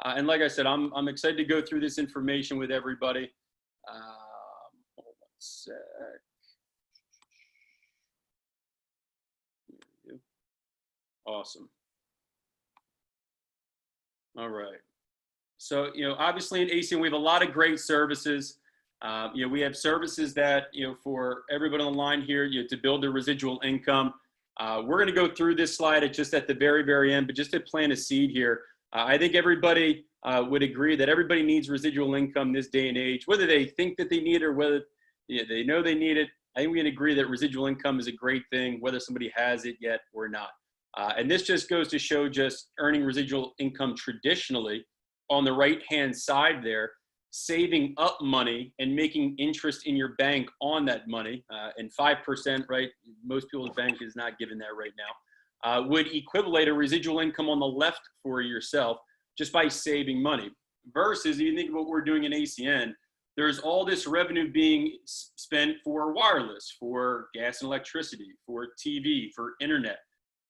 And like I said, I'm excited to go through this information with everybody. Hold on one sec. Awesome. All right. So, obviously in ACN, we have a lot of great services. We have services that, for everybody on the line here, to build their residual income. We're going to go through this slide just at the very, very end, but just to plant a seed here. I think everybody would agree that everybody needs residual income this day and age, whether they think that they need it or whether they know they need it. I think we can agree that residual income is a great thing, whether somebody has it yet or not. And this just goes to show just earning residual income traditionally on the right-hand side there, saving up money and making interest in your bank on that money, and 5%, right? Most people's bank is not giving that right now, would equivalent a residual income on the left for yourself just by saving money. Versus, you think of what we're doing in ACN, there's all this revenue being spent for wireless, for gas and electricity, for TV, for internet.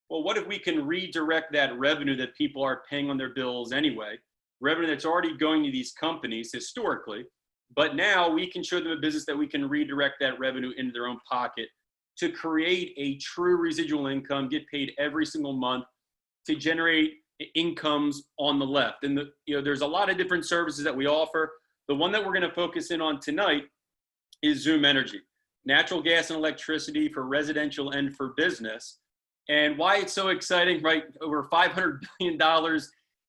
Well, what if we can redirect that revenue that people are paying on their bills anyway, revenue that's already going to these companies historically, but now we can show them a business that we can redirect that revenue into their own pocket to create a true residual income, get paid every single month to generate incomes on the left. And there's a lot of different services that we offer. The one that we're going to focus in on tonight is XOOM Energy, natural gas and electricity for residential and for business. And why it's so exciting, right? Over $500 billion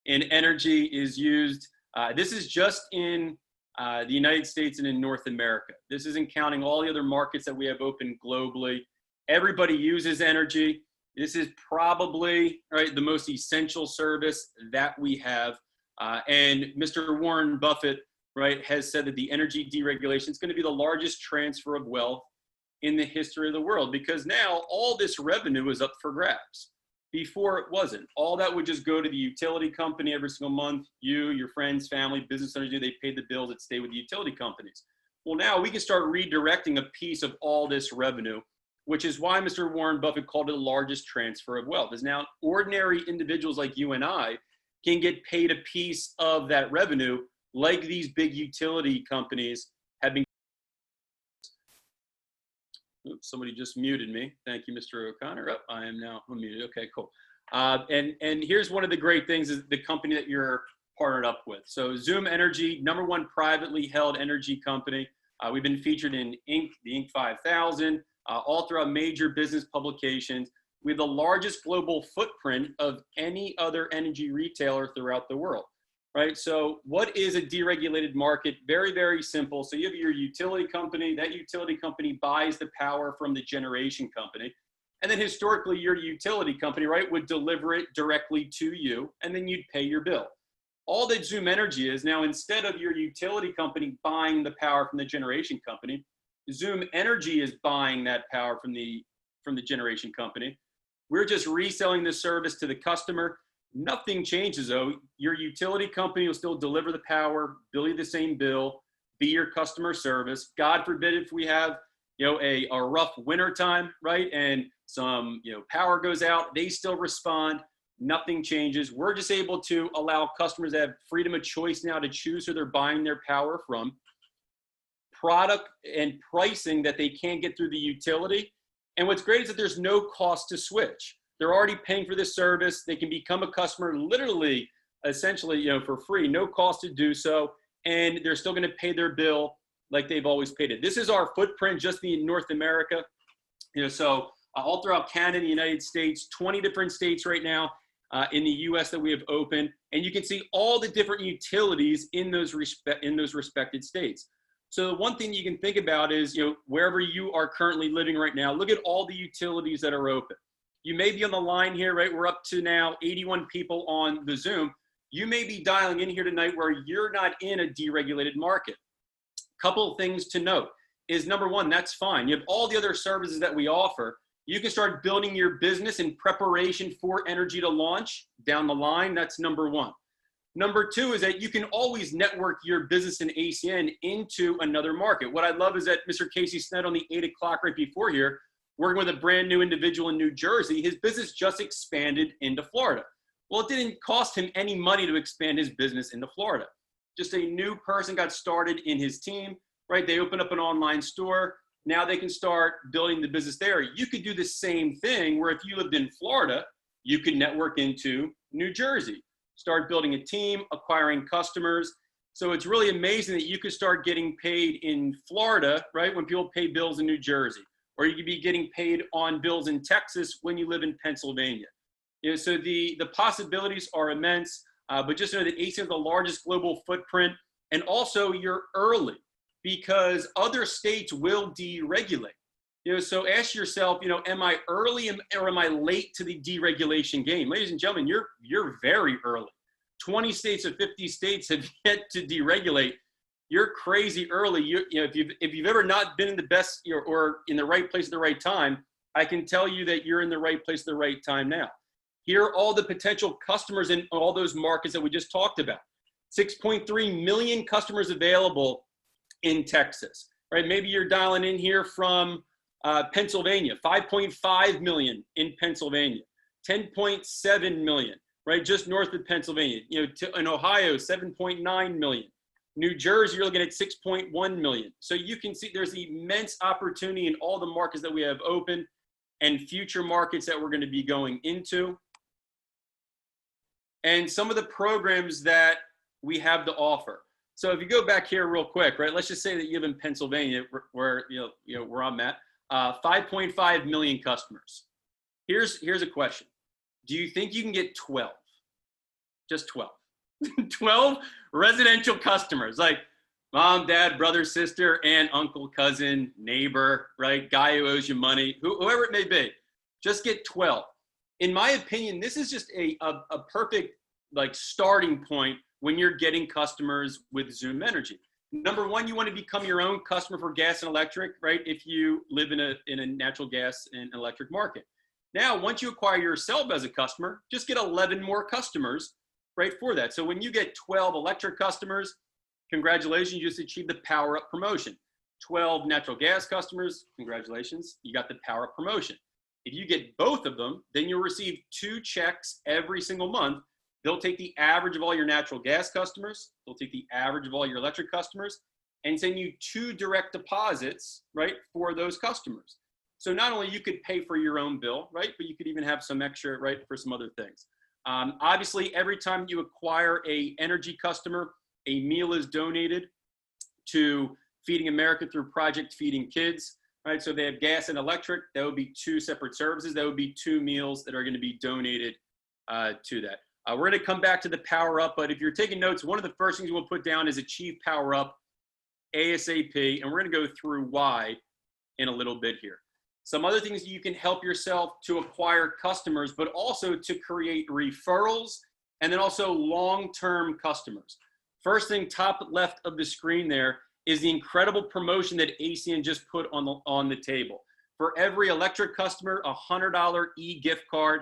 in energy is used. This is just in the United States and in North America. This isn't counting all the other markets that we have open globally. Everybody uses energy. This is probably, right, the most essential service that we have. And Mr. Warren Buffett, right, has said that the energy deregulation is going to be the largest transfer of wealth in the history of the world, because now all this revenue is up for grabs. Before it wasn't. All that would just go to the utility company every single month. You, your friends, family, business owners, they paid the bills that stay with the utility companies. Well, now we can start redirecting a piece of all this revenue, which is why Mr. Warren Buffett called it the largest transfer of wealth. Is now ordinary individuals like you and I can get paid a piece of that revenue like these big utility companies have been. Oops, somebody just muted me. Thank you, Mr. O'Connor. Oh, I am now unmuted. Okay, cool. And here's one of the great things is the company that you're partnered up with. So XOOM Energy, #1 privately held energy company. We've been featured in the Inc. 5000, all throughout major business publications. We have the largest global footprint of any other energy retailer throughout the world. Right? So what is a deregulated market? Very, very simple. So you have your utility company. That utility company buys the power from the generation company. And then historically, your utility company, right, would deliver it directly to you, and then you'd pay your bill. All that XOOM Energy is now, instead of your utility company buying the power from the generation company, XOOM Energy is buying that power from the generation company. We're just reselling this service to the customer. Nothing changes though. Your utility company will still deliver the power, bill you the same bill, be your customer service. God forbid if we have, a rough winter time, right? And some, power goes out, they still respond. Nothing changes. We're just able to allow customers to have freedom of choice now to choose who they're buying their power from. Product and pricing that they can't get through the utility. And what's great is that there's no cost to switch. They're already paying for this service. They can become a customer literally, essentially, for free, no cost to do so. And they're still going to pay their bill like they've always paid it. This is our footprint just in North America. So all throughout Canada, United States, 20 different states right now in the US that we have open. And you can see all the different utilities in those respected states. So the one thing you can think about is, wherever you are currently living right now, look at all the utilities that are open. You may be on the line here, right? We're up to now 81 people on the Zoom. You may be dialing in here tonight where you're not in a deregulated market. Couple of things to note is, number one, that's fine. You have all the other services that we offer. You can start building your business in preparation for energy to launch down the line. That's number one. Number two is that you can always network your business in ACN into another market. What I love is that Mr. Casey Sned on the 8 o'clock right before here, working with a brand new individual in New Jersey, his business just expanded into Florida. Well, it didn't cost him any money to expand his business into Florida. Just a new person got started in his team, right? They opened up an online store. Now they can start building the business there. You could do the same thing where if you lived in Florida, you could network into New Jersey, start building a team, acquiring customers. So it's really amazing that you could start getting paid in Florida, right, when people pay bills in New Jersey, or you could be getting paid on bills in Texas when you live in Pennsylvania. You know, so the possibilities are immense, but just know that ACN has the largest global footprint, and also you're early because other states will deregulate. You know, so ask yourself, you know, am I early or am I late to the deregulation game? Ladies and gentlemen, you're very early. 20 states of 50 states have yet to deregulate. You're crazy early. You know, if you've ever not been in the best or in the right place at the right time, I can tell you that you're in the right place at the right time now. Here are all the potential customers in all those markets that we just talked about. 6.3 million customers available in Texas, right? Maybe you're dialing in here from Pennsylvania, 5.5 million in Pennsylvania, 10.7 million, right? Just north of Pennsylvania. You know, in Ohio, 7.9 million. New Jersey, you're looking at 6.1 million. So you can see there's immense opportunity in all the markets that we have open and future markets that we're going to be going into. And some of the programs that we have to offer. So if you go back here real quick, right? Let's just say that you live in Pennsylvania, where where I'm at, 5.5 million customers. Here's a question: do you think you can get 12? Just 12. 12 residential customers, like mom, dad, brother, sister, aunt, uncle, cousin, neighbor, right? Guy who owes you money, whoever it may be. Just get 12. In my opinion, this is just a perfect like starting point when you're getting customers with Zoom Energy. Number one, you want to become your own customer for gas and electric, right? If you live in a natural gas and electric market. Now, once you acquire yourself as a customer, just get 11 more customers, right, for that. So when you get 12 electric customers, congratulations, you just achieved the Power Up promotion. 12 natural gas customers, congratulations, you got the Power Up promotion. If you get both of them, then you'll receive 2 checks every single month. They'll take the average of all your natural gas customers, they'll take the average of all your electric customers, and send you 2 direct deposits, right, for those customers. So not only you could pay for your own bill, right, but you could even have some extra, right, for some other things. Obviously, every time you acquire a energy customer, a meal is donated to Feeding America through Project Feeding Kids, right? So they have gas and electric. That would be 2 separate services. That would be 2 meals that are going to be donated to that. We're going to come back to the Power Up, but if you're taking notes, one of the first things we'll put down is achieve Power Up ASAP, and we're going to go through why in a little bit here. Some other things you can help yourself to acquire customers, but also to create referrals and then also long-term customers. First thing, top left of the screen there is the incredible promotion that ACN just put on the table. For every electric customer, a $100 e-gift card.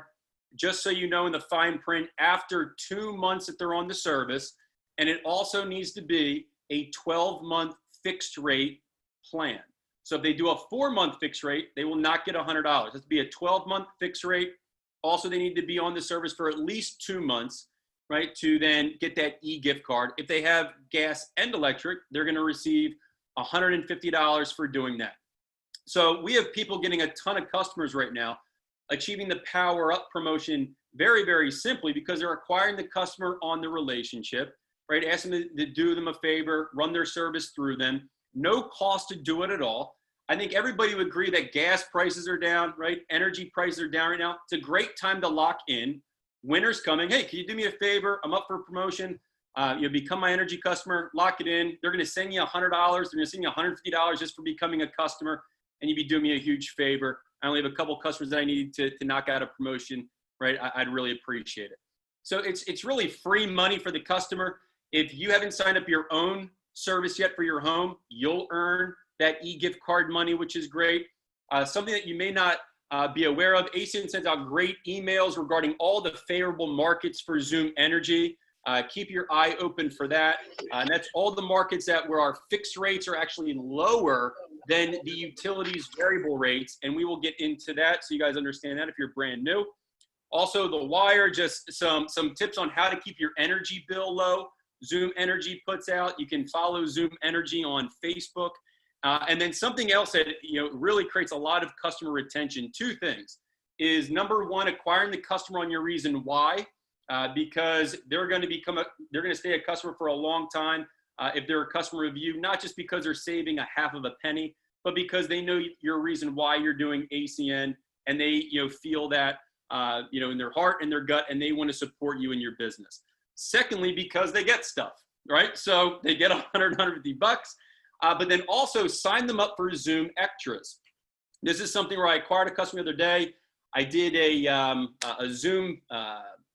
Just so you know, in the fine print, after 2 months that they're on the service, and it also needs to be a 12-month fixed rate plan. So if they do a 4-month fixed rate, they will not get $100. It has to be a 12-month fixed rate. Also, they need to be on the service for at least 2 months, right, to then get that e-gift card. If they have gas and electric, they're going to receive $150 for doing that. So we have people getting a ton of customers right now, achieving the Power Up promotion very, very simply because they're acquiring the customer on the relationship, right? Ask them to do them a favor, run their service through them. No cost to do it at all. I think everybody would agree that gas prices are down, right? Energy prices are down right now. It's a great time to lock in. Winter's coming. Hey, can you do me a favor? I'm up for promotion. You become my energy customer, lock it in. They're going to send you $100. They're going to send you $150 just for becoming a customer, and you'd be doing me a huge favor. I only have a couple customers that I need to knock out a promotion, right? I'd really appreciate it. So it's really free money for the customer. If you haven't signed up your own service yet for your home, you'll earn that e-gift card money, which is great. Something that you may not be aware of, ACN sends out great emails regarding all the favorable markets for Zoom Energy. Keep your eye open for that. And that's all the markets where our fixed rates are actually lower than the utilities variable rates. And we will get into that so you guys understand that if you're brand new. Also the wire, just some tips on how to keep your energy bill low. Zoom Energy puts out. You can follow Zoom Energy on Facebook. And then something else that really creates a lot of customer retention. Two things is, number one, acquiring the customer on your reason why, because they're going to stay a customer for a long time if they're a customer of you, not just because they're saving a half of a penny, but because they know your reason why you're doing ACN, and they feel that in their heart and their gut, and they want to support you in your business. Secondly, because they get stuff, right? So they get 150 bucks, but then also sign them up for Zoom Extras. This is something where I acquired a customer the other day. I did a Zoom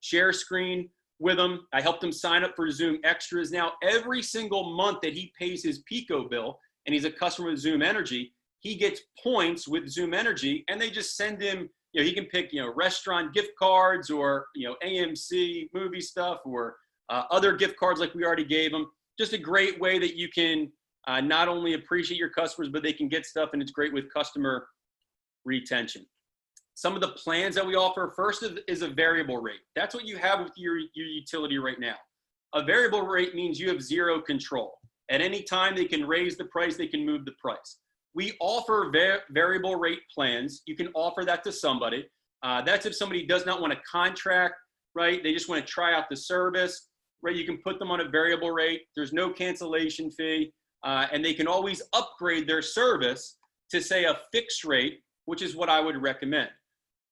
share screen with them. I helped him sign up for Zoom Extras. Now, every single month that he pays his Pico bill, and he's a customer of Zoom Energy, he gets points with Zoom Energy, and they just send him, he can pick, restaurant gift cards, or, AMC movie stuff, or other gift cards like we already gave him. Just a great way that you can not only appreciate your customers, but they can get stuff, and it's great with customer retention. Some of the plans that we offer, first is a variable rate. That's what you have with your utility right now. A variable rate means you have zero control. At any time, they can raise the price, they can move the price. We offer variable rate plans. You can offer that to somebody. That's if somebody does not want a contract, right? They just want to try out the service, right? You can put them on a variable rate. There's no cancellation fee, and they can always upgrade their service to, say, a fixed rate, which is what I would recommend.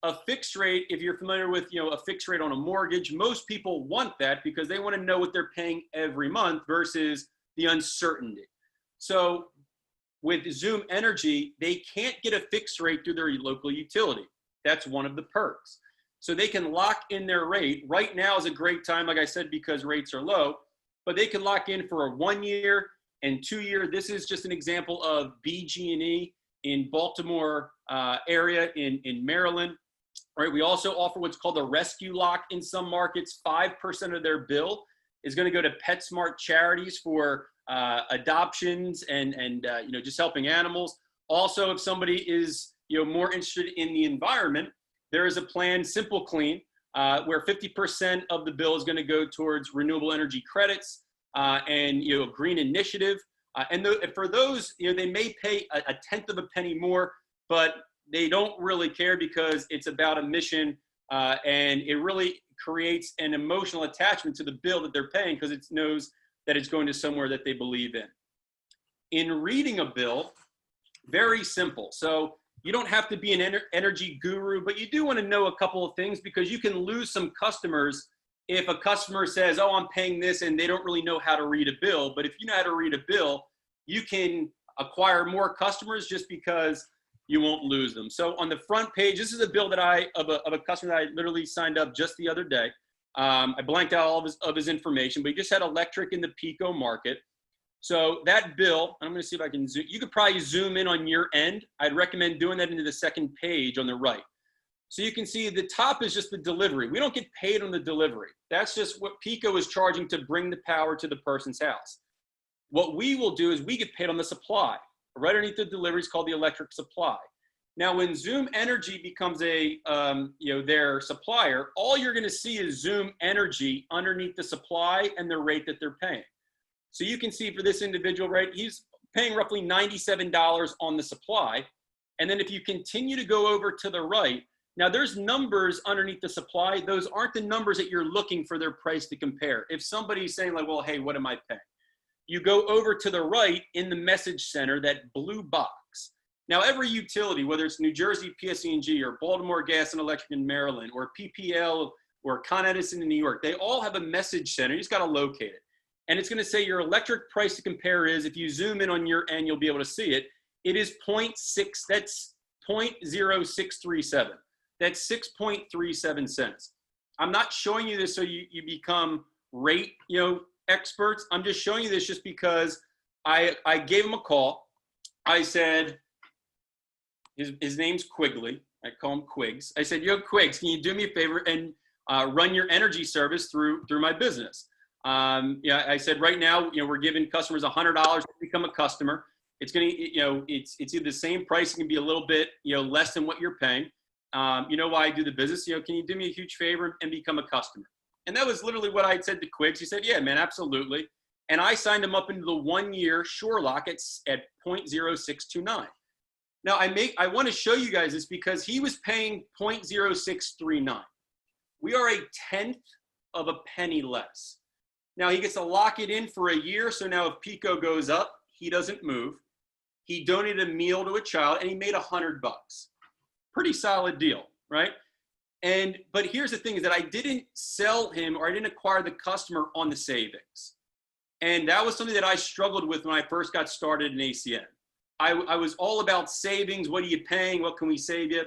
A fixed rate, if you're familiar with, a fixed rate on a mortgage, most people want that because they want to know what they're paying every month versus the uncertainty. So with Zoom Energy, they can't get a fixed rate through their local utility. That's one of the perks. So they can lock in their rate. Right now is a great time, like I said, because rates are low, but they can lock in for a 1 year and 2 year. This is just an example of BG&E in Baltimore area in Maryland. Right, we also offer what's called a rescue lock in some markets. 5% of their bill is going to go to PetSmart charities for adoptions and just helping animals. Also, if somebody is more interested in the environment, there is a plan, Simple Clean, where 50% of the bill is going to go towards renewable energy credits and a green initiative. And for those, they may pay a tenth of a penny more, but they don't really care because it's about a mission, and it really creates an emotional attachment to the bill that they're paying because it knows that it's going to somewhere that they believe in. In reading a bill, very simple. So you don't have to be an energy guru, but you do want to know a couple of things because you can lose some customers if a customer says, oh, I'm paying this, and they don't really know how to read a bill. But if you know how to read a bill, you can acquire more customers just because you won't lose them. So on the front page, this is a bill that of a customer that I literally signed up just the other day. I blanked out all of his information, but he just had electric in the Pico market. So that bill, I'm going to see if I can zoom. You could probably zoom in on your end. I'd recommend doing that into the second page on the right. So you can see the top is just the delivery. We don't get paid on the delivery. That's just what Pico is charging to bring the power to the person's house. What we will do is we get paid on the supply. Right underneath the delivery is called the electric supply. Now, when Zoom Energy becomes their supplier, all you're going to see is Zoom Energy underneath the supply and the rate that they're paying. So you can see for this individual, right, he's paying roughly $97 on the supply. And then if you continue to go over to the right, now there's numbers underneath the supply. Those aren't the numbers that you're looking for their price to compare. If somebody's saying like, well, hey, what am I paying? You go over to the right in the message center, that blue box. Now, every utility, whether it's New Jersey PSE&G or Baltimore Gas and Electric in Maryland or PPL or Con Edison in New York, they all have a message center. You just got to locate it. And it's going to say your electric price to compare is, if you zoom in on your end, you'll be able to see it. It is 0.6, that's 0.0637. That's 6.37 cents. I'm not showing you this so you become rate, experts. I'm just showing you this just because I gave him a call. I said, his name's Quigley. I call him Quigs. I said, yo, Quigs, can you do me a favor and run your energy service through my business? I said, right now, we're giving customers $100 to become a customer. It's going to, it's either the same price. It can be a little bit, less than what you're paying. You know why I do the business? You know, can you do me a huge favor and become a customer? And that was literally what I had said to Quiggs. He said, yeah, man, absolutely. And I signed him up into the 1-year Lock at 0.0629. Now I want to show you guys this because he was paying 0.0639. We are a tenth of a penny less. Now he gets to lock it in for a year. So now if Pico goes up, he doesn't move. He donated a meal to a child and he made $100. Pretty solid deal, right? But here's the thing is that I didn't sell him or I didn't acquire the customer on the savings. And that was something that I struggled with when I first got started in ACN. I was all about savings. What are you paying? What can we save you?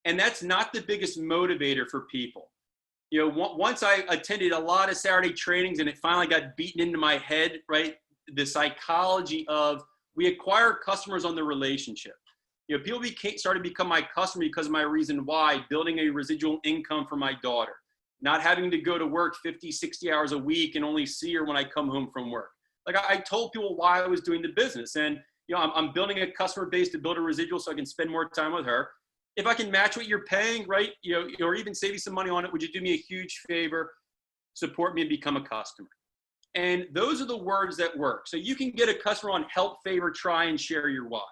And that's not the biggest motivator for people. You know, once I attended a lot of Saturday trainings and it finally got beaten into my head, right? The psychology of we acquire customers on the relationship. You know, people started to become my customer because of my reason why, building a residual income for my daughter, not having to go to work 50, 60 hours a week and only see her when I come home from work. Like I told people why I was doing the business. And, you know, I'm building a customer base to build a residual so I can spend more time with her. If I can match what you're paying, right, you know, or even save you some money on it, would you do me a huge favor, support me and become a customer? And those are the words that work. So you can get a customer on help, favor, try, and share your why.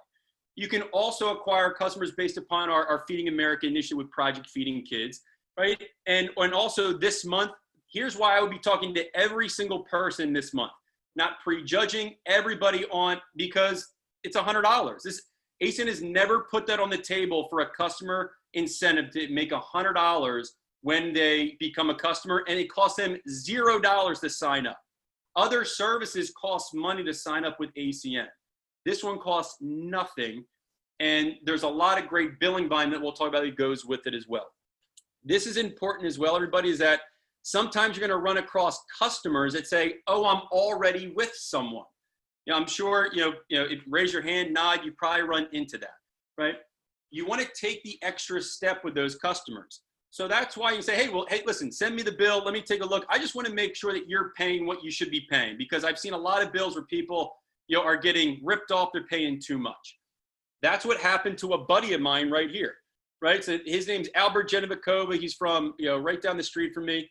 You can also acquire customers based upon our Feeding America initiative with Project Feeding Kids, right? And also this month, here's why I would be talking to every single person this month, not prejudging everybody on, because it's $100. ACN has never put that on the table for a customer incentive to make $100 when they become a customer, and it costs them $0 to sign up. Other services cost money to sign up with ACN. This one costs nothing, and there's a lot of great billing volume that we'll talk about that goes with it as well. This is important as well, everybody, is that sometimes you're going to run across customers that say, oh, I'm already with someone. You know, I'm sure, if raise your hand, nod, you probably run into that, right? You want to take the extra step with those customers. So that's why you say, hey, listen, send me the bill. Let me take a look. I just want to make sure that you're paying what you should be paying, because I've seen a lot of bills where people, are getting ripped off. They're paying too much. That's what happened to a buddy of mine right here, right? So his name's Albert Genovicova. He's from, right down the street from me.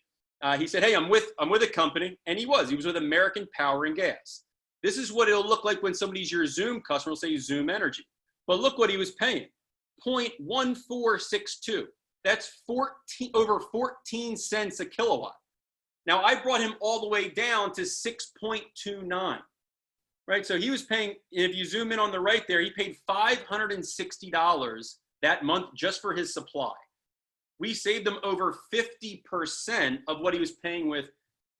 He said, hey, I'm with a company. And he was with American Power and Gas. This is what it'll look like when somebody's your Zoom customer, will say Zoom Energy. But look what he was paying, 0.1462. That's over 14 cents a kilowatt. Now I brought him all the way down to 6.29, right? So he was paying, if you zoom in on the right there, he paid $560 that month just for his supply. We saved him over 50% of what he was paying with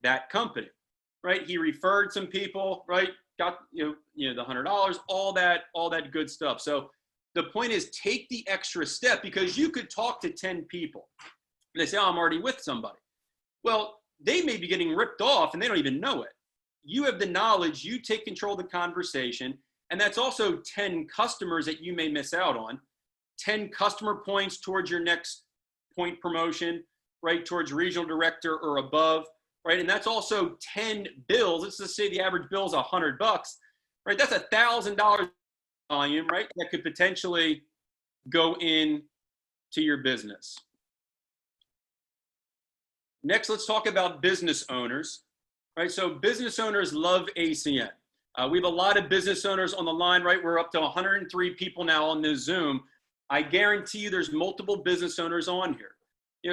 that company, right? He referred some people, right? Got, the $100, all that good stuff. So the point is, take the extra step, because you could talk to 10 people. They say, oh, I'm already with somebody. Well, they may be getting ripped off and they don't even know it. You have the knowledge, you take control of the conversation. And that's also 10 customers that you may miss out on, 10 customer points towards your next point promotion, right? Towards regional director or above, right? And that's also 10 bills. Let's just say the average bill is $100, right? That's $1,000 volume, right? That could potentially go in to your business. Next, let's talk about business owners, right? So business owners love ACN. We have a lot of business owners on the line, right? We're up to 103 people now on this Zoom. I guarantee you there's multiple business owners on here.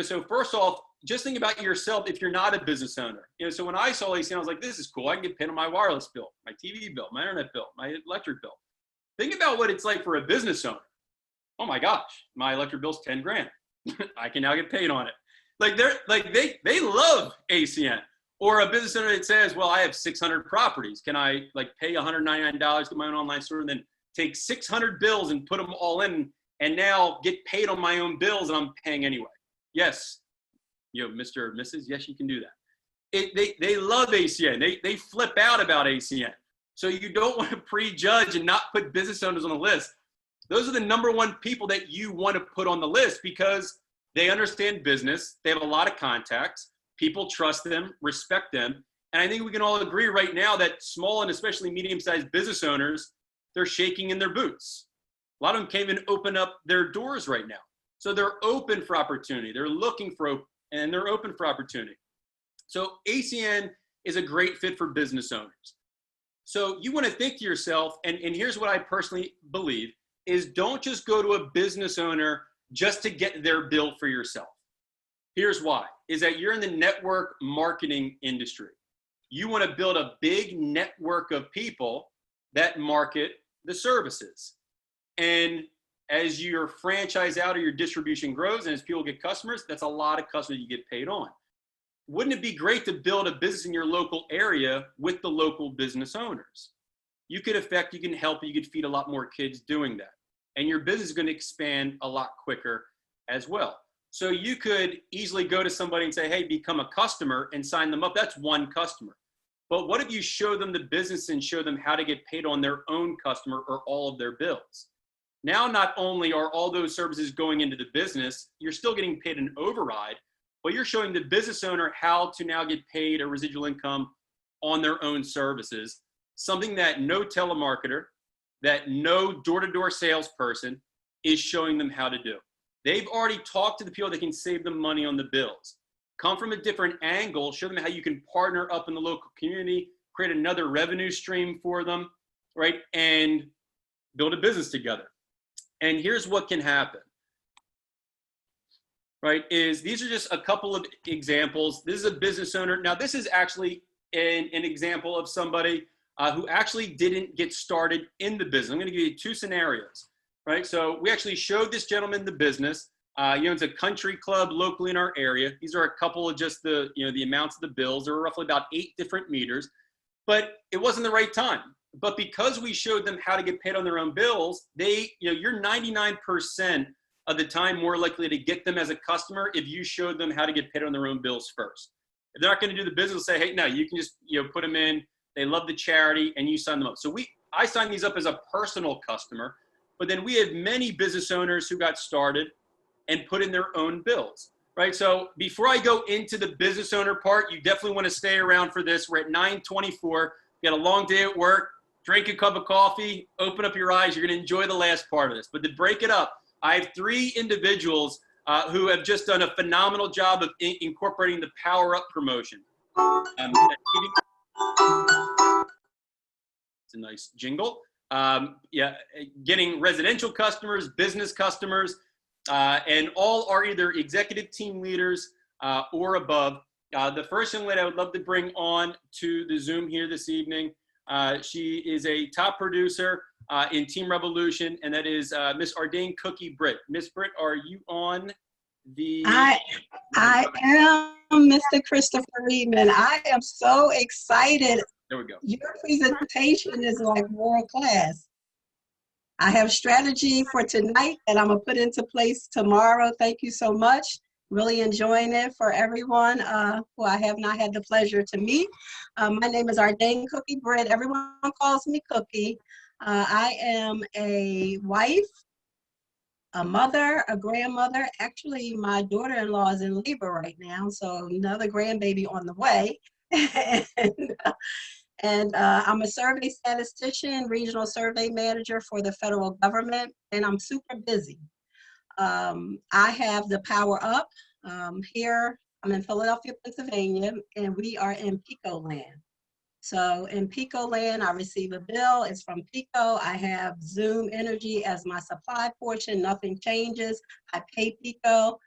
So first off, just think about yourself if you're not a business owner. So when I saw ACN, I was like, this is cool. I can get paid on my wireless bill, my TV bill, my internet bill, my electric bill. Think about what it's like for a business owner. Oh my gosh, my electric bill's 10 grand. I can now get paid on it. They love ACN. Or a business owner that says, well, I have 600 properties. Can I pay $199, get my own online store, and then take 600 bills and put them all in, and now get paid on my own bills and I'm paying anyway? Yes, Mr. or Mrs., yes, you can do that. They love ACN. They flip out about ACN. So you don't want to prejudge and not put business owners on the list. Those are the number one people that you want to put on the list, because they understand business. They have a lot of contacts. People trust them, respect them. And I think we can all agree right now that small and especially medium-sized business owners, they're shaking in their boots. A lot of them can't even open up their doors right now. So they're open for opportunity. They're looking for, and they're open for opportunity. So ACN is a great fit for business owners. So you want to think to yourself, and here's what I personally believe, is don't just go to a business owner just to get their bill for yourself. Here's why, is that you're in the network marketing industry. You want to build a big network of people that market the services. And as your franchise out or your distribution grows and as people get customers, that's a lot of customers you get paid on. Wouldn't it be great to build a business in your local area with the local business owners? You can help, you could feed a lot more kids doing that. And your business is going to expand a lot quicker as well. So you could easily go to somebody and say, hey, become a customer and sign them up. That's one customer. But what if you show them the business and show them how to get paid on their own customer or all of their bills? Now, not only are all those services going into the business, you're still getting paid an override, but you're showing the business owner how to now get paid a residual income on their own services, something that no telemarketer, that no door-to-door salesperson is showing them how to do. They've already talked to the people that can save them money on the bills. Come from a different angle, show them how you can partner up in the local community, create another revenue stream for them, right? And build a business together. And here's what can happen, right? These are just a couple of examples. This is a business owner. Now, this is actually an example of somebody who actually didn't get started in the business. I'm going to give you two scenarios, right? So we actually showed this gentleman the business. He owns a country club locally in our area. These are a couple of just the amounts of the bills. There were roughly about 8 different meters, but it wasn't the right time. But because we showed them how to get paid on their own bills, you're 99% of the time more likely to get them as a customer if you showed them how to get paid on their own bills first. If they're not going to do the business, say, hey, no, you can just put them in. They love the charity, and you sign them up. So I signed these up as a personal customer, but then we have many business owners who got started and put in their own bills, right? So before I go into the business owner part, you definitely want to stay around for this. We're at 9:24. You got a long day at work. Drink a cup of coffee. Open up your eyes. You're going to enjoy the last part of this. But to break it up, I have 3 individuals who have just done a phenomenal job of incorporating the Power Up promotion. It's a nice jingle. Getting residential customers, business customers, and all are either executive team leaders or above. The first young lady I would love to bring on to the Zoom here this evening, she is a top producer in Team Revolution, and that is Miss Ardane Cookie Britt. Miss Britt, are you on the? I am Mr. Christopher Reedman. I am so excited. There we go. Your presentation is like world class. I have strategy for tonight that I'm gonna put into place tomorrow. Thank you so much. Really enjoying it for everyone who I have not had the pleasure to meet. My name is Ardane Cookie Britt. Everyone calls me Cookie. I am a wife, a mother, a grandmother. Actually, my daughter-in-law is in labor right now, so another grandbaby on the way. And I'm a survey statistician, regional survey manager for the federal government, and I'm super busy. I have the Power Up here. I'm in Philadelphia, Pennsylvania, and we are in Pico land. So in Pico land, I receive a bill. It's from Pico. I have XOOM Energy as my supply portion. Nothing changes. I pay Pico.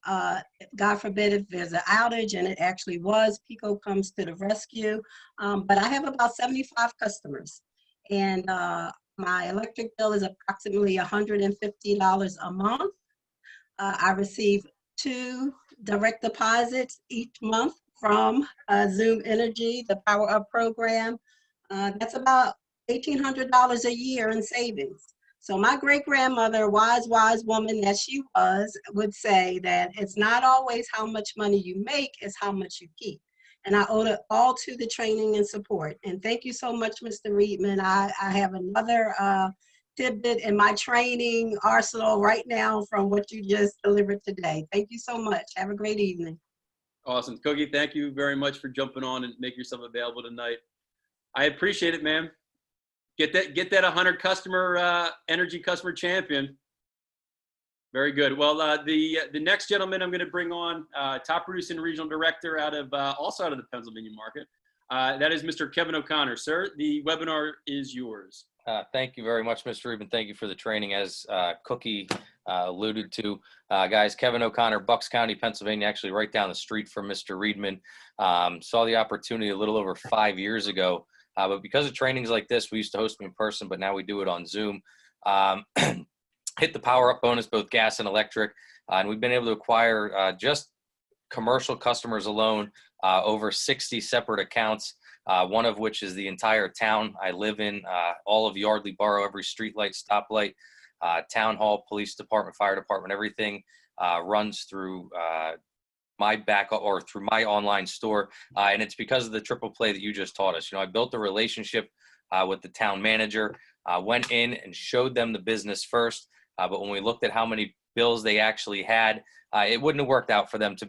God forbid if there's an outage, and it actually was, Pico comes to the rescue. But I have about 75 customers, and my electric bill is approximately $150 a month. I receive 2 direct deposits each month from XOOM Energy, the Power Up program. That's about $1,800 a year in savings. So my great-grandmother, wise woman that she was, would say that it's not always how much money you make, it's how much you keep. And I owe it all to the training and support. And thank you so much, Mr. Reedman. I have another tidbit in my training arsenal right now from what you just delivered today. Thank you so much. Have a great evening. Awesome. Cookie, thank you very much for jumping on and making yourself available tonight. I appreciate it, ma'am. Get that 100 customer energy customer champion. Very good. Well, the next gentleman I'm going to bring on, top producing regional director out of also out of the Pennsylvania market. That is Mr. Kevin O'Connor. Sir, the webinar is yours. Thank you very much, Mr. Reedman. Thank you for the training. As Cookie alluded to, guys, Kevin O'Connor, Bucks County, Pennsylvania, actually right down the street from Mr. Reedman. Saw the opportunity a little over 5 years ago, but because of trainings like this, we used to host them in person, but now we do it on Zoom. Hit the power up bonus, both gas and electric, and we've been able to acquire just commercial customers alone, over 60 separate accounts. One of which is the entire town I live in, all of Yardley Borough, every streetlight, stoplight, town hall, police department, fire department, everything runs through my back or through my online store. And it's because of the triple play that you just taught us. You know, I built a relationship with the town manager, went in and showed them the business first. But when we looked at how many bills they actually had, it wouldn't have worked out for them to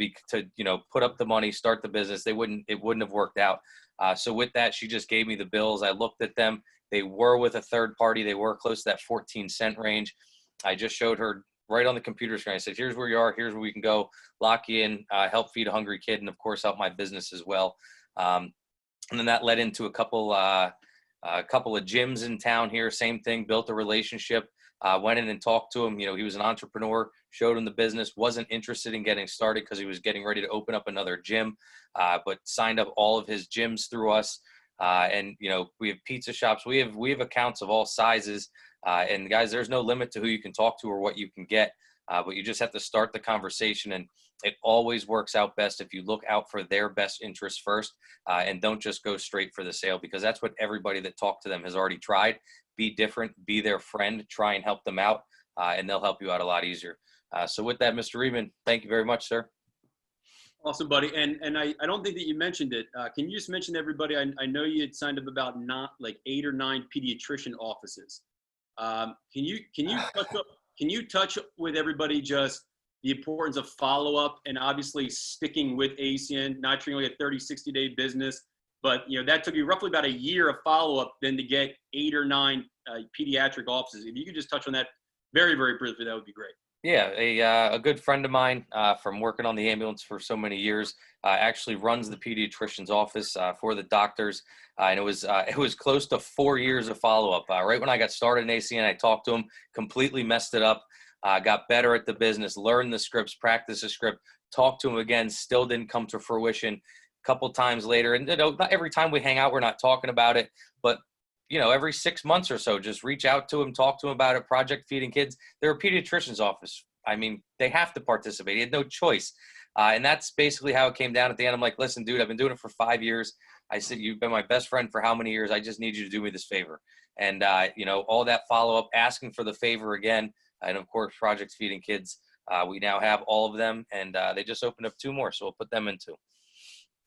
put up the money, start the business. It wouldn't have worked out. So with that, she just gave me the bills. I looked at them. They were with a third party. They were close to that 14-cent range. I just showed her right on the computer screen. I said, here's where you are. Here's where we can go. Lock you in, help feed a hungry kid, and of course, help my business as well. And then that led into a couple of gyms in town here. Same thing, built a relationship. Went in and talked to him. You know, he was an entrepreneur, showed him the business, wasn't interested in getting started because he was getting ready to open up another gym, but signed up all of his gyms through us. And, you know, we have pizza shops. We have accounts of all sizes. And guys, there's no limit to who you can talk to or what you can get. But you just have to start the conversation, and it always works out best if you look out for their best interests first, and don't just go straight for the sale, because that's what everybody that talked to them has already tried. Be different, be their friend, try and help them out, and they'll help you out a lot easier. So with that, Mr. Reedman, thank you very much, sir. Awesome, buddy. And I don't think that you mentioned it. Can you just mention to everybody, I know you had signed up about not like 8 or 9 pediatrician offices. Can you touch with everybody just the importance of follow-up and obviously sticking with ACN, not treating like a 30, 60-day business, but you know, that took you roughly about a year of follow-up then to get 8 or 9 pediatric offices. If you could just touch on that very, very briefly, that would be great. Yeah, a good friend of mine from working on the ambulance for so many years actually runs the pediatrician's office for the doctors, and it was close to 4 years of follow-up. Right when I got started in ACN, I talked to him, completely messed it up, got better at the business, learned the scripts, practiced the script, talked to him again, still didn't come to fruition. A couple times later, and you know, not every time we hang out, we're not talking about it, but you know, every 6 months or so, just reach out to him, talk to him about it. Project Feeding Kids, they're a pediatrician's office. I mean, they have to participate. He had no choice. And that's basically how it came down at the end. I'm like, listen, dude, I've been doing it for 5 years. I said, you've been my best friend for how many years? I just need you to do me this favor. And, you know, all that follow-up, asking for the favor again. And, of course, Project Feeding Kids, we now have all of them. And they just opened up 2 more, so we'll put them in too.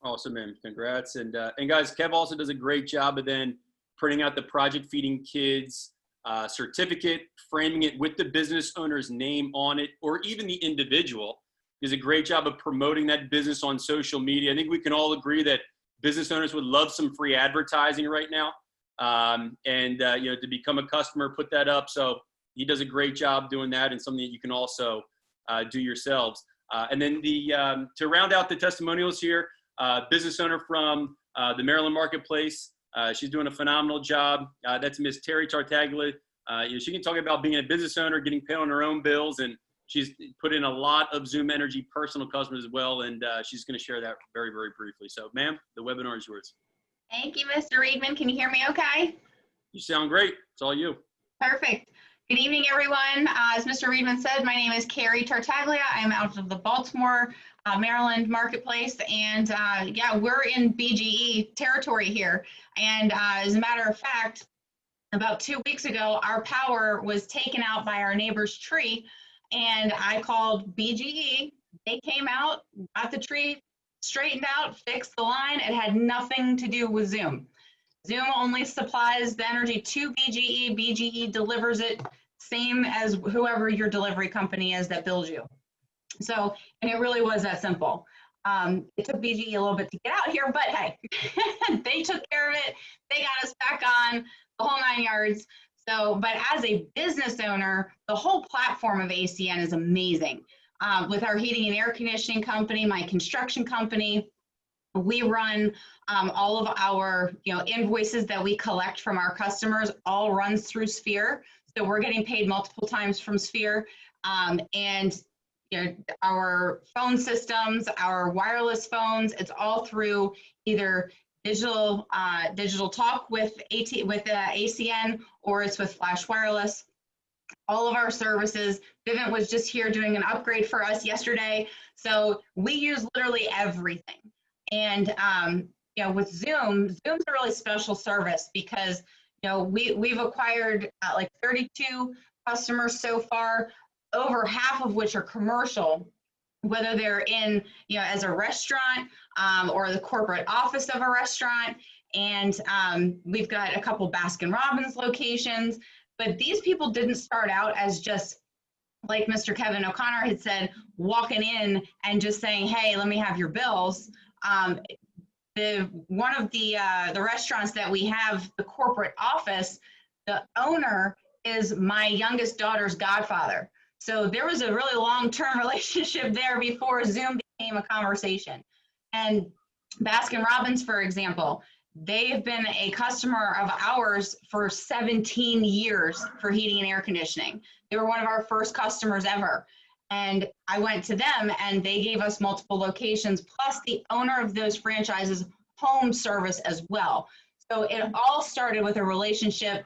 Awesome, man. Congrats. And guys, Kev also does a great job of then printing out the Project Feeding Kids certificate, framing it with the business owner's name on it, or even the individual. Does a great job of promoting that business on social media. I think we can all agree that business owners would love some free advertising right now. You know, to become a customer, put that up. So he does a great job doing that, and something that you can also do yourselves. And then to round out the testimonials here, business owner from the Maryland Marketplace. She's doing a phenomenal job. That's Miss Terry Tartaglia. You know, she can talk about being a business owner, getting paid on her own bills, and she's put in a lot of Zoom Energy personal customers as well, and she's going to share that very, very briefly. So, ma'am, the webinar is yours. Thank you, Mr. Reedman. Can you hear me okay? You sound great. It's all you. Perfect. Good evening, everyone. As Mr. Reedman said, my name is Carrie Tartaglia. I'm out of the Baltimore, Maryland marketplace, and yeah, we're in BGE territory here. And as a matter of fact, about 2 weeks ago, our power was taken out by our neighbor's tree, and I called BGE. They came out, got the tree straightened out, fixed the line. It had nothing to do with Zoom. Zoom only supplies the energy to BGE. BGE delivers it, same as whoever your delivery company is that bills you. So, and it really was that simple. It took BGE a little bit to get out here, but hey, they took care of it. They got us back on the whole 9 yards. So, but as a business owner, the whole platform of ACN is amazing. With our heating and air conditioning company, my construction company, we run all of our invoices that we collect from our customers all runs through Sphere. So we're getting paid multiple times from Sphere. And our phone systems, our wireless phones, it's all through either digital talk with ACN, or it's with Flash Wireless. All of our services. Vivint was just here doing an upgrade for us yesterday. So we use literally everything. And with Zoom's a really special service because we've acquired like 32 customers so far, over half of which are commercial, whether they're in as a restaurant or the corporate office of a restaurant. And we've got a couple Baskin-Robbins locations. But these people didn't start out as just, like Mr. Kevin O'Connor had said, walking in and just saying, hey, let me have your bills. One of the restaurants that we have, the corporate office, the owner is my youngest daughter's godfather. So there was a really long-term relationship there before Zoom became a conversation. And Baskin-Robbins, for example, they've been a customer of ours for 17 years for heating and air conditioning. They were one of our first customers ever. And I went to them and they gave us multiple locations, plus the owner of those franchises home service as well. So it all started with a relationship,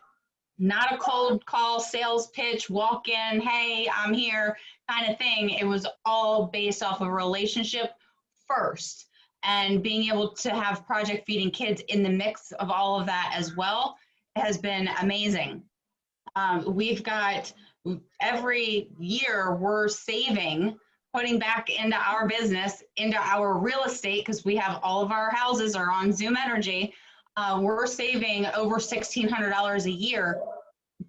not a cold call, sales pitch, walk in, hey, I'm here kind of thing. It was all based off of a relationship first. And being able to have Project Feeding Kids in the mix of all of that as well has been amazing. We've got, every year we're saving, putting back into our business, into our real estate, because we have all of our houses are on Zoom Energy. We're saving over $1,600 a year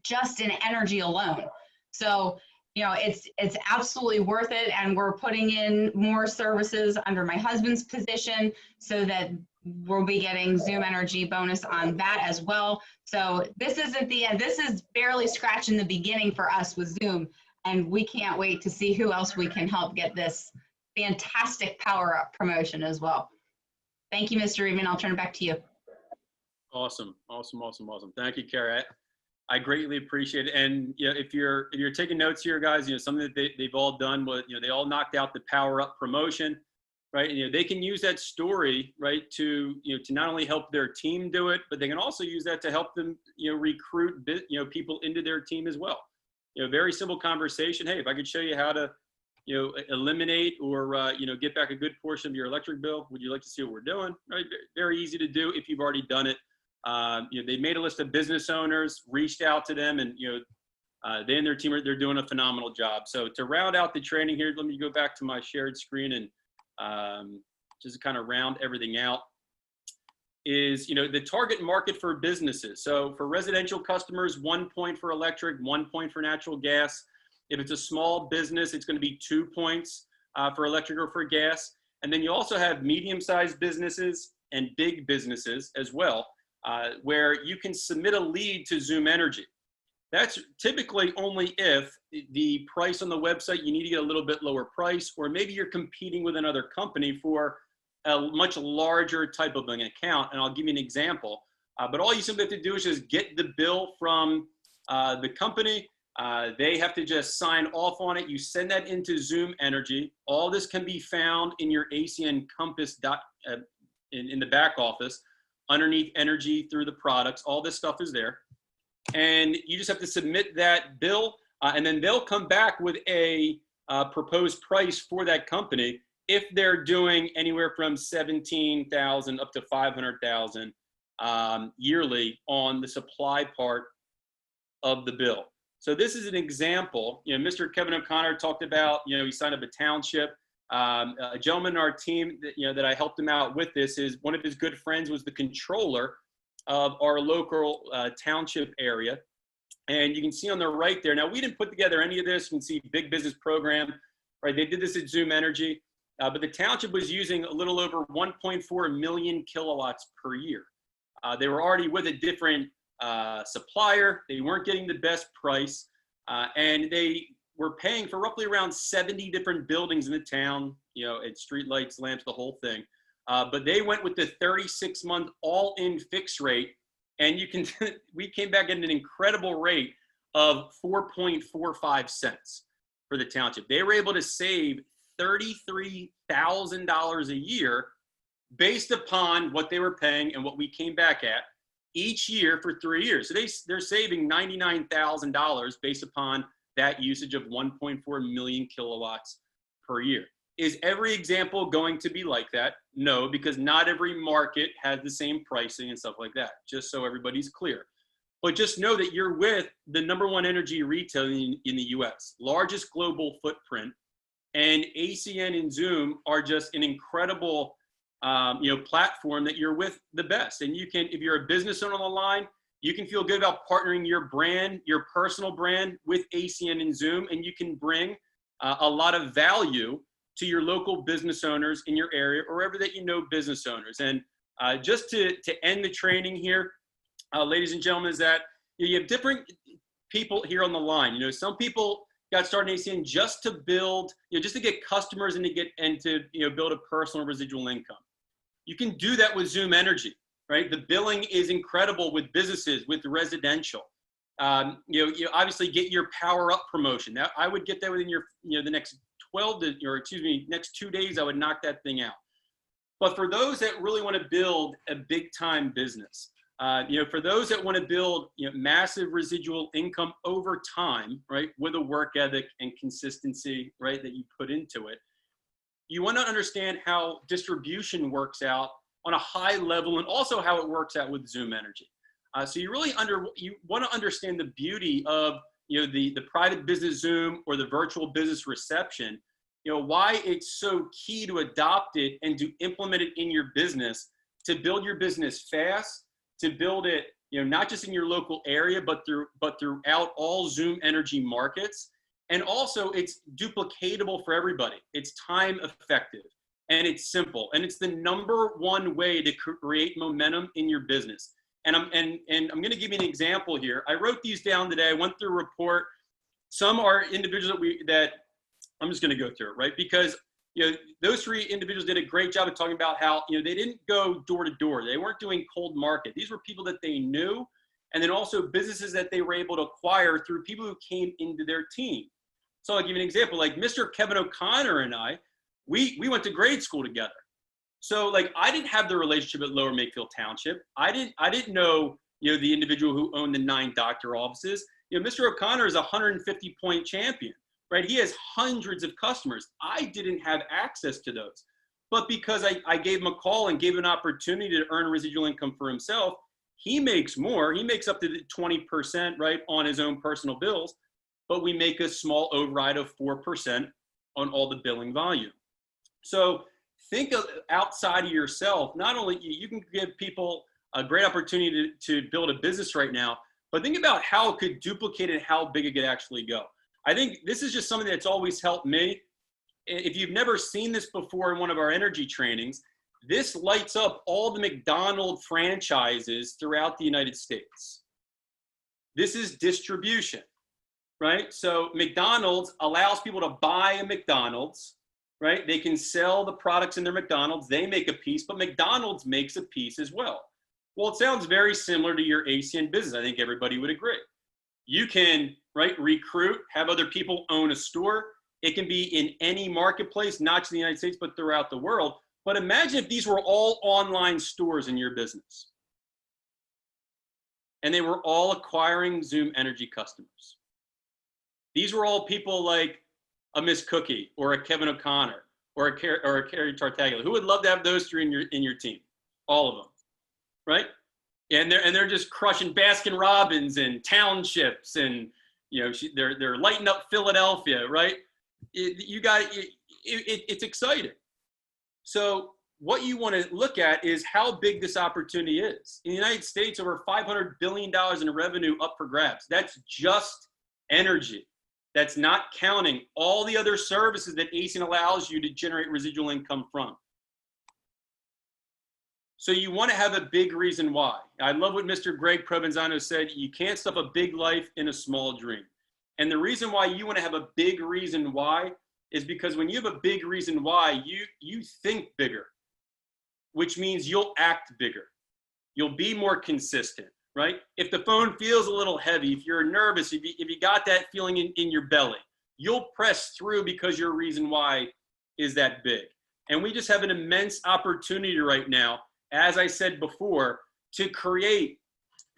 just in energy alone. So it's absolutely worth it, and we're putting in more services under my husband's position so that we'll be getting Zoom Energy bonus on that as well. So this isn't the end. This is barely scratching the beginning for us with Zoom, and we can't wait to see who else we can help get this fantastic Power Up promotion as well. Thank you, Mr. Reedman. I'll turn it back to you. Awesome. Thank you, Carrie. I greatly appreciate it. And if you're taking notes here, guys, something that they've all done was, they all knocked out the Power Up promotion, right? And they can use that story, right, to not only help their team do it, but they can also use that to help them, recruit people into their team as well. Very simple conversation. Hey, if I could show you how to, eliminate or get back a good portion of your electric bill, would you like to see what we're doing? Right? Very easy to do if you've already done it. They made a list of business owners, reached out to them, and they and their team they're doing a phenomenal job. So to round out the training here, let me go back to my shared screen and just kind of round everything out. Is the target market for businesses. So for residential customers, 1 point for electric, 1 point for natural gas. If it's a small business, it's going to be 2 points for electric or for gas. And then you also have medium-sized businesses and big businesses as well. Where you can submit a lead to Zoom Energy. That's typically only if the price on the website, you need to get a little bit lower price, or maybe you're competing with another company for a much larger type of an account. And I'll give you an example. But all you simply have to do is just get the bill from the company. They have to just sign off on it. You send that into Zoom Energy. All this can be found in your ACN Compass in the back office. Underneath energy through the products, all this stuff is there. And you just have to submit that bill, and then they'll come back with a proposed price for that company if they're doing anywhere from $17,000 up to $500,000 yearly on the supply part of the bill. So this is an example. Mr. Kevin O'Connor talked about, he signed up a township. A gentleman in our team that I helped him out with this is one of his good friends was the controller of our local township area. And you can see on the right there, now we didn't put together any of this. You can see big business program, right? They did this at Zoom Energy, but the township was using a little over 1.4 million kilowatts per year. They were already with a different supplier. They weren't getting the best price. And they were paying for roughly around 70 different buildings in the town, you know, at street lights, lamps, the whole thing. But they went with the 36-month all-in fixed rate. And you can, we came back at an incredible rate of 4.45 cents for the township. They were able to save $33,000 a year based upon what they were paying and what we came back at each year for 3 years. So they're saving $99,000 based upon that usage of 1.4 million kilowatts per year. Is every example going to be like that? No, because not every market has the same pricing and stuff like that, just so everybody's clear. But just know that you're with the #1 energy retailer in the US, largest global footprint, and ACN and Zoom are just an incredible platform that you're with the best. And you can, if you're a business owner on the line, you can feel good about partnering your brand, your personal brand with ACN and Zoom, and you can bring a lot of value to your local business owners in your area or wherever that you know business owners. And just to end the training here, ladies and gentlemen, is that you have different people here on the line. You know, some people got started in ACN just to build, just to get customers and to build a personal residual income. You can do that with Zoom Energy, right? The billing is incredible with businesses, with residential. You obviously get your Power Up promotion. Now, I would get that within your, the next next 2 days, I would knock that thing out. But for those that really want to build a big time business, for those that want to build, massive residual income over time, right, with a work ethic and consistency, right, that you put into it, you want to understand how distribution works out on a high level and also how it works out with Zoom Energy. So you want to understand the beauty of, the private business Zoom or the virtual business reception, why it's so key to adopt it and to implement it in your business, to build your business fast, to build it, not just in your local area, but throughout all Zoom Energy markets. And also it's duplicatable for everybody. It's time effective and it's simple. And it's the #1 way to create momentum in your business. And I'm going to give you an example here. I wrote these down today. I went through a report. Some are individuals that I'm just going to go through it, right? Because those 3 individuals did a great job of talking about how they didn't go door to door. They weren't doing cold market. These were people that they knew, and then also businesses that they were able to acquire through people who came into their team. So I'll give you an example. Like Mr. Kevin O'Connor and I, we went to grade school together. So like I didn't have the relationship at Lower Makefield Township. I didn't know the individual who owned the 9 doctor offices. Mr. O'Connor is a 150-point champion, right? He has hundreds of customers. I didn't have access to those, but because I gave him a call and gave him an opportunity to earn residual income for himself, he makes more. He makes up to 20%, right, on his own personal bills, but we make a small override of 4% on all the billing volume. So think of outside of yourself. Not only you can give people a great opportunity to build a business right now, but think about how it could duplicate and how big it could actually go. I think this is just something that's always helped me. If you've never seen this before in one of our energy trainings, this lights up all the McDonald's franchises throughout the United States. This is distribution, right? So McDonald's allows people to buy a McDonald's, right? They can sell the products in their McDonald's. They make a piece, but McDonald's makes a piece as well. Well, it sounds very similar to your ACN business. I think everybody would agree. You can, right, recruit, have other people own a store. It can be in any marketplace, not just in the United States, but throughout the world. But imagine if these were all online stores in your business and they were all acquiring Zoom Energy customers. These were all people like a Miss Cookie or a Kevin O'Connor or a Carrie Tartaglia. Who would love to have those 3 in your team? All of them, right? And they're just crushing Baskin Robbins and townships, and they're lighting up Philadelphia, right? It's exciting. So what you want to look at is how big this opportunity is. In the United States, over $500 billion in revenue up for grabs. That's just energy. That's not counting all the other services that ACN allows you to generate residual income from. So you want to have a big reason why. I love what Mr. Greg Provenzano said. You can't stuff a big life in a small dream. And the reason why you want to have a big reason why is because when you have a big reason why, you think bigger, which means you'll act bigger. You'll be more consistent, right? If the phone feels a little heavy, if you're nervous, if you got that feeling in your belly, you'll press through because your reason why is that big. And we just have an immense opportunity right now, as I said before, to create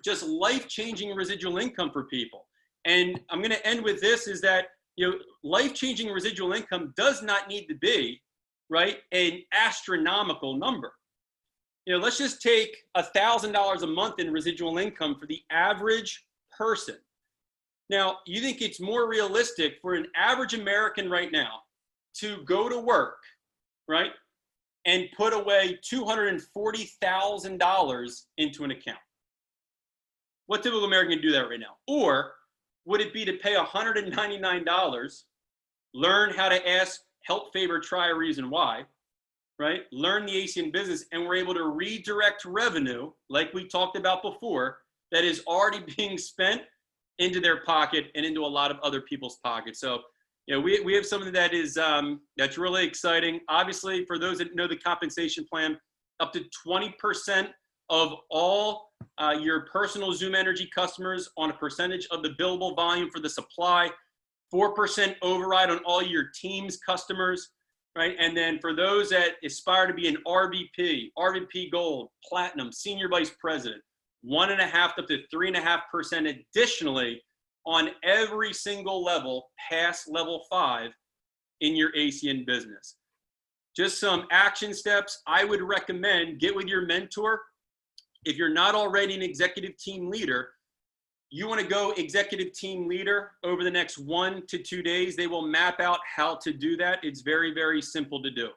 just life-changing residual income for people. And I'm going to end with this, is that, you know, life-changing residual income does not need to be, right, an astronomical number. You know, let's just take $1,000 a month in residual income for the average person. Now, you think it's more realistic for an average American right now to go to work, right, and put away $240,000 into an account? What typical American can do that right now? Or would it be to pay $199, learn how to ask, help, favor, try, a reason why, right? Learn the ACN business, and we're able to redirect revenue, like we talked about before, that is already being spent into their pocket and into a lot of other people's pockets. So, you know, we have something that is that's really exciting. Obviously, for those that know the compensation plan, up to 20% of all your personal Zoom Energy customers on a percentage of the billable volume for the supply, 4% override on all your team's customers, right? And then for those that aspire to be an RVP, RVP Gold, Platinum, Senior Vice President, 1.5 up to 3.5% additionally on every single level past level 5 in your ACN business. Just some action steps I would recommend: get with your mentor. If you're not already an executive team leader, you want to go executive team leader over the next 1 to 2 days. They will map out how to do that. It's very, very simple to do.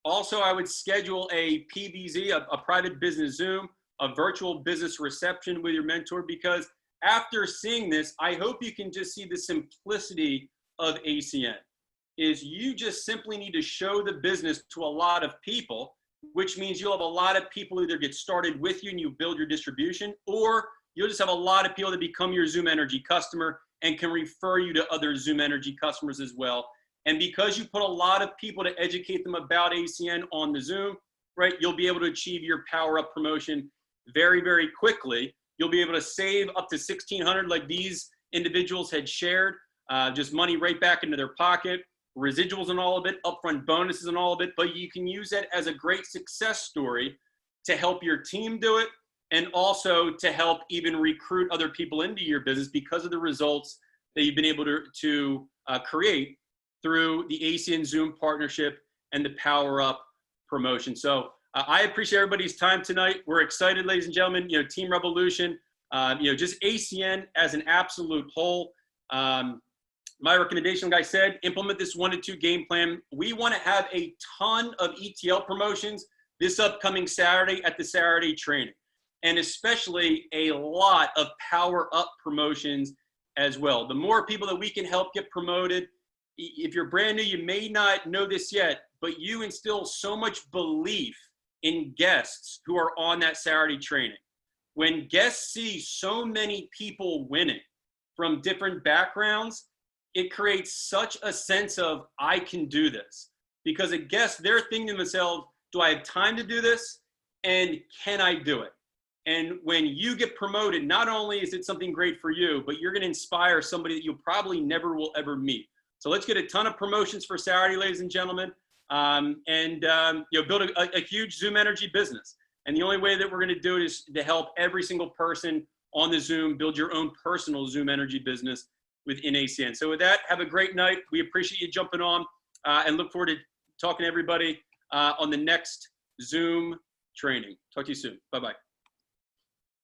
Also, I would schedule a PBZ, a private business Zoom, a virtual business reception with your mentor, because after seeing this, I hope you can just see the simplicity of ACN. Is you just simply need to show the business to a lot of people, which means you'll have a lot of people either get started with you and you build your distribution, or you'll just have a lot of people that become your Zoom Energy customer and can refer you to other Zoom Energy customers as well. And because you put a lot of people to educate them about ACN on the Zoom, right, you'll be able to achieve your Power Up promotion very, very quickly. You'll be able to save up to $1,600 like these individuals had shared, just money right back into their pocket, residuals and all of it, upfront bonuses and all of it, but you can use that as a great success story to help your team do it, and also to help even recruit other people into your business because of the results that you've been able to create through the ACN Zoom partnership and the Power Up promotion. So I appreciate everybody's time tonight. We're excited, ladies and gentlemen. You know, Team Revolution, you know, just ACN as an absolute whole. My recommendation, like I said, implement this 1 to 2 game plan. We want to have a ton of ETL promotions this upcoming Saturday at the Saturday training, and especially a lot of Power Up promotions as well. The more people that we can help get promoted, if you're brand new, you may not know this yet, but you instill so much belief in guests who are on that Saturday training. When guests see so many people winning from different backgrounds, it creates such a sense of, I can do this. Because a guest, they're thinking to themselves, do I have time to do this? And can I do it? And when you get promoted, not only is it something great for you, but you're going to inspire somebody that you probably never will ever meet. So let's get a ton of promotions for Saturday, ladies and gentlemen, and you know, build a huge Zoom Energy business. And the only way that we're going to do it is to help every single person on the Zoom build your own personal Zoom Energy business within ACN. So with that, have a great night. We appreciate you jumping on, and look forward to talking to everybody on the next Zoom training. Talk to you soon. Bye-bye.